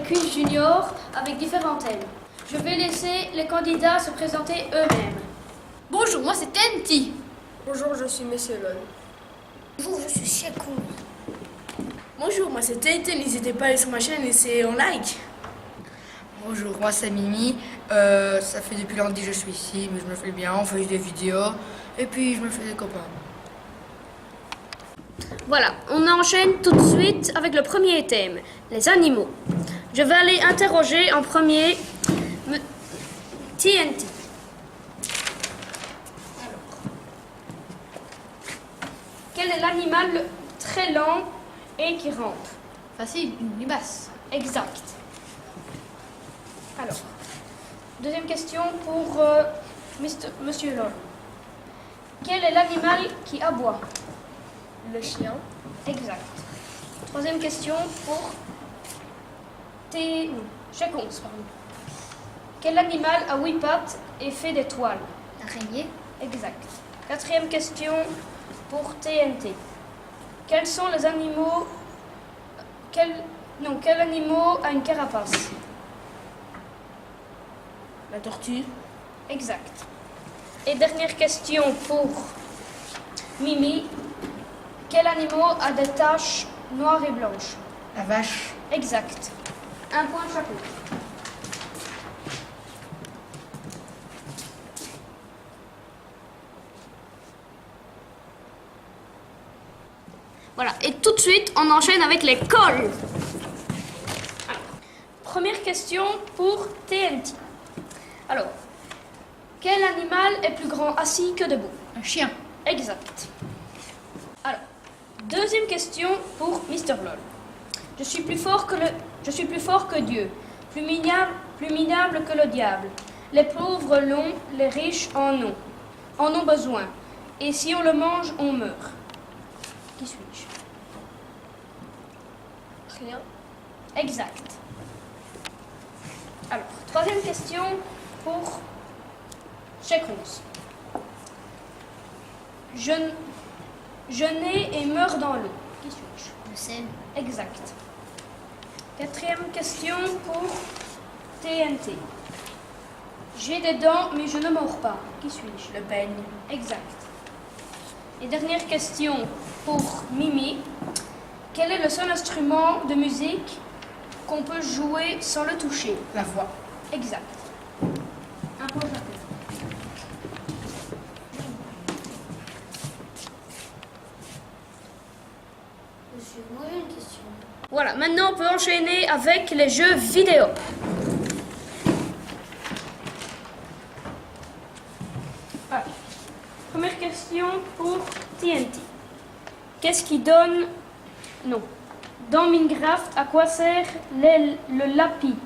quiz junior avec différents thèmes. Je vais laisser les candidats se présenter eux-mêmes. Bonjour, moi c'est TNT. Bonjour, je suis Monsieur Lol. Bonjour, je suis Chekou. Bonjour, moi c'est TNT, n'hésitez pas à aller sur ma chaîne et laisser un like. Bonjour, moi c'est Mimi. Ça fait depuis lundi que je suis ici, mais je me fais bien, on fait des vidéos et puis je me fais des copains. Voilà, on enchaîne tout de suite avec le premier thème, les animaux. Je vais aller interroger en premier TNT. Alors, quel est l'animal très lent et qui rampe? Facile, une limace. Exact. Alors, deuxième question pour Monsieur Lol. Quel est l'animal qui aboie? Le chien. Exact. Troisième question pour Checkons, pardon. Quel animal a 8 pattes et fait des toiles? L'araignée. Exact. Quatrième question pour TNT. Quels sont les animaux... Quel animal a une carapace? La tortue. Exact. Et dernière question pour Mimi. Quel animal a des taches noires et blanches? La vache. Exact. Un point chaque. Voilà, et tout de suite, on enchaîne avec les cols. Alors, première question pour TNT. Alors, quel animal est plus grand assis que debout? Un chien. Exact. Alors, deuxième question pour Mr. Lol. Je suis plus fort que Dieu, plus minable que le diable. Les pauvres l'ont, les riches en ont besoin. Et si on le mange, on meurt. Qui suis-je? Rien. Exact. Alors, troisième question pour Checkons. Je nais et meurs dans l'eau. Qui suis-je? Le sel. Exact. Quatrième question pour TNT. J'ai des dents, mais je ne mords pas. Qui suis-je? Le peigne. Exact. Et dernière question pour Mimi. Quel est le seul instrument de musique qu'on peut jouer sans le toucher? La voix. Exact. Un point chacun. Monsieur, moi j'ai une question. Voilà, maintenant on peut enchaîner avec les jeux vidéo. Alors, première question pour TNT. Qu'est-ce qui donne... Non. Dans Minecraft, à quoi sert le lapis?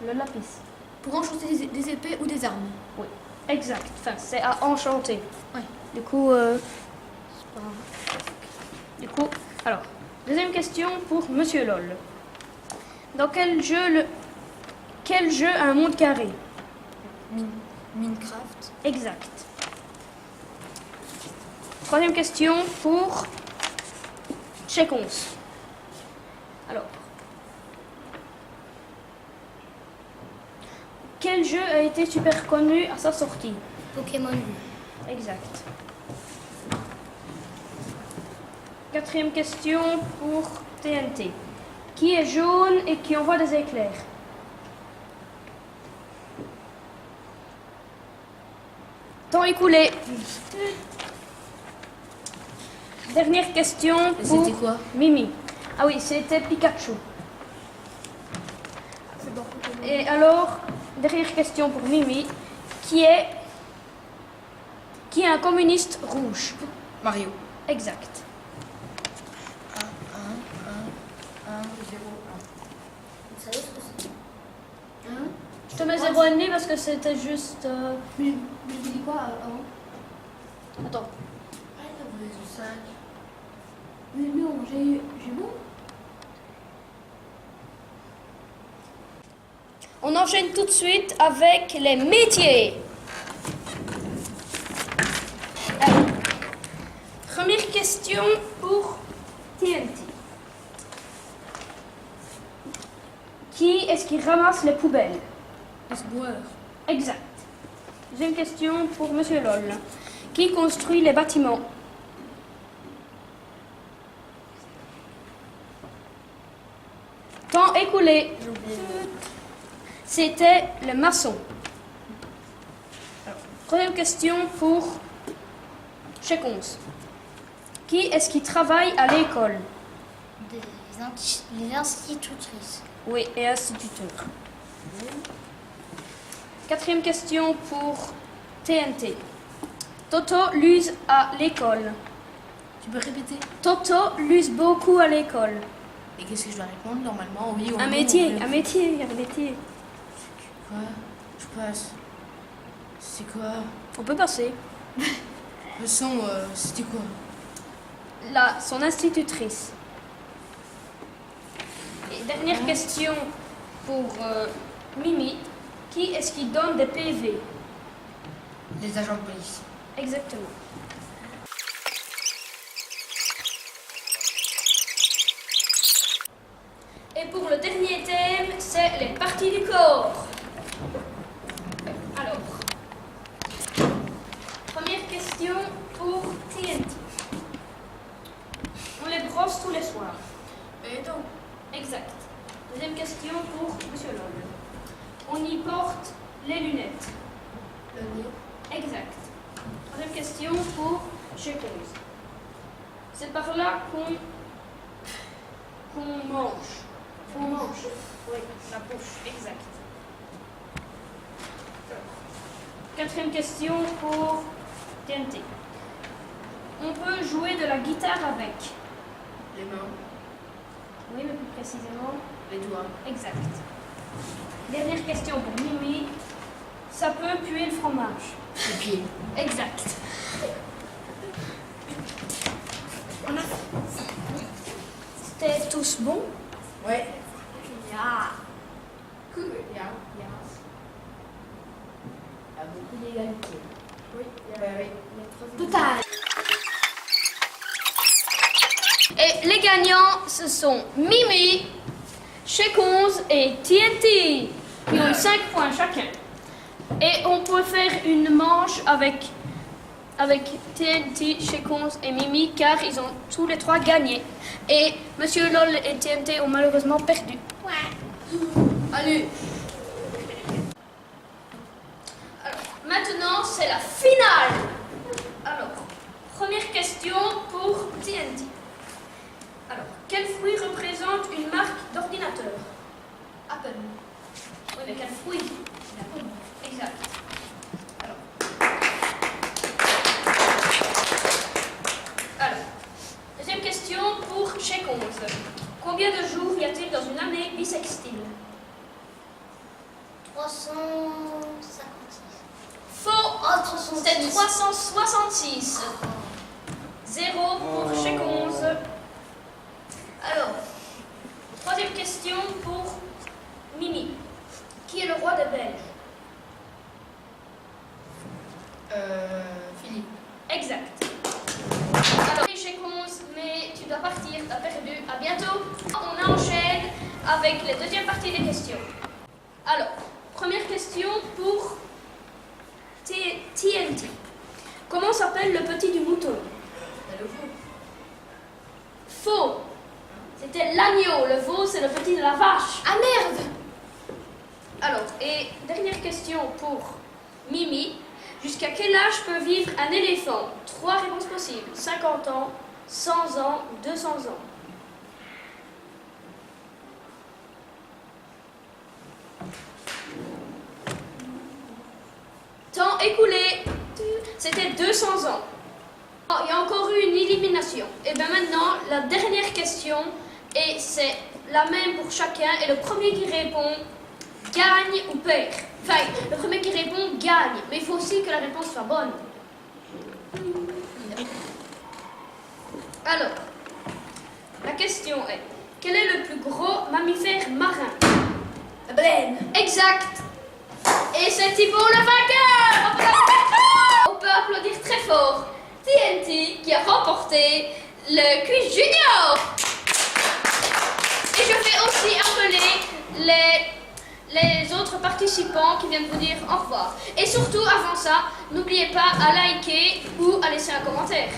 Le lapis. Pour enchanter des épées ou des armes. Oui, exact. Enfin, c'est à enchanter. Oui. Du coup, alors, deuxième question pour Monsieur Lol. Dans quel jeu a un monde carré? Minecraft. Exact. Troisième question pour Checkons. Alors, quel jeu a été super connu à sa sortie? Pokémon Go. Exact. Quatrième question pour TNT. Qui est jaune et qui envoie des éclairs? Temps écoulé. Dernière question pour C'était quoi? Mimi. Ah oui, c'était Pikachu. Et alors, dernière question pour Mimi. Qui est un communiste rouge? Mario. Exact. 0, Vous savez ce que c'est? Je te mets 0,5 parce que c'était juste... Mais je dis quoi avant? Attends. Ah, il a voulu du 5. Mais non, j'ai bon. On enchaîne tout de suite avec les métiers. Alors, première question pour TNT. Qui est-ce qui ramasse les poubelles? Les éboueurs. Exact. Deuxième question pour Monsieur Lol. Qui construit les bâtiments? Temps écoulé. C'était le maçon. Alors, troisième question pour Checonce. Qui est-ce qui travaille à l'école? Les institutrices. Oui, et instituteur. Quatrième question pour TNT. Toto l'use à l'école. Tu peux répéter? Toto l'use beaucoup à l'école. Et qu'est-ce que je dois répondre normalement? Oui ou non? Un métier, un métier, un métier. Quoi? Je passe. C'est quoi? On peut passer. Le son, c'était quoi? Là, son institutrice. Et dernière question pour Mimi. Qui est-ce qui donne des PV? Les agents de police. Exactement. Et pour le dernier thème, c'est les parties du corps. Alors, première question pour TNT. On les brosse tous les soirs. Et donc? Exact. Deuxième question pour Monsieur Lol. On y porte les lunettes. Le nez. Exact. Troisième question pour Checonce. C'est par là qu'on mange. On mange. Oui, la poche. Exact. Quatrième question pour TNT. On peut jouer de la guitare avec. Les mains. Oui, mais plus précisément. Les doigts. Exact. Dernière question pour Mimi. Ça peut puer le fromage. Les pieds. Exact. C'était tous bons? Ouais. Cool. Il y a beaucoup d'égalité. Oui. Total. Et les gagnants, ce sont Mimi, Checonce et TNT, qui ont eu 5 points chacun. Et on peut faire une manche avec TNT, Checonce et Mimi, car ils ont tous les 3 gagné. Et Monsieur Lol et TNT ont malheureusement perdu. Allez. Alors, maintenant, c'est la finale. Alors, première question pour TNT. Alors, quel fruit représente une marque d'ordinateur? Apple. Oui, mais quel fruit? L'apple. Exact. Alors, deuxième question pour Checonce. Combien de jours y a-t-il dans une année bissextile? 356. Faux. Oh, 366. C'est 366. 0 pour Checonce. Alors, troisième question pour Mimi. Qui est le roi des Belges? Philippe. Exact. Alors, Checonce, mais tu dois partir, t'as perdu. À bientôt. On enchaîne avec les deuxième partie des questions. Alors, première question pour TNT. Comment s'appelle le petit du mouton? Le veau. Faux. C'était l'agneau. Le veau, c'est le petit de la vache. Ah merde! Alors, et dernière question pour Mimi. Jusqu'à quel âge peut vivre un éléphant? 3 réponses possibles. 50 ans, 100 ans, 200 ans. Temps écoulé. C'était 200 ans. Oh, il y a encore eu une élimination. Et bien maintenant, la dernière question, et c'est la même pour chacun, et le premier qui répond gagne ou perd. Enfin, le premier qui répond gagne, mais il faut aussi que la réponse soit bonne. Alors, la question est, quel est le plus gros mammifère marin? La baleine. Exact. Et c'est Thibaut le vainqueur. On peut applaudir très fort TNT qui a remporté le quiz junior. Et je vais aussi appeler les participants qui viennent vous dire au revoir. Et surtout, avant ça, n'oubliez pas à liker ou à laisser un commentaire.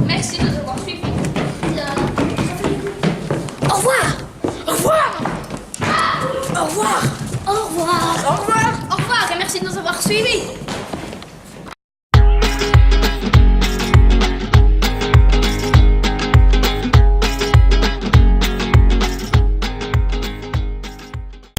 Merci de nous avoir suivis. Au revoir. Au revoir. Au revoir. Au revoir. Au revoir. Au revoir et merci de nous avoir suivis.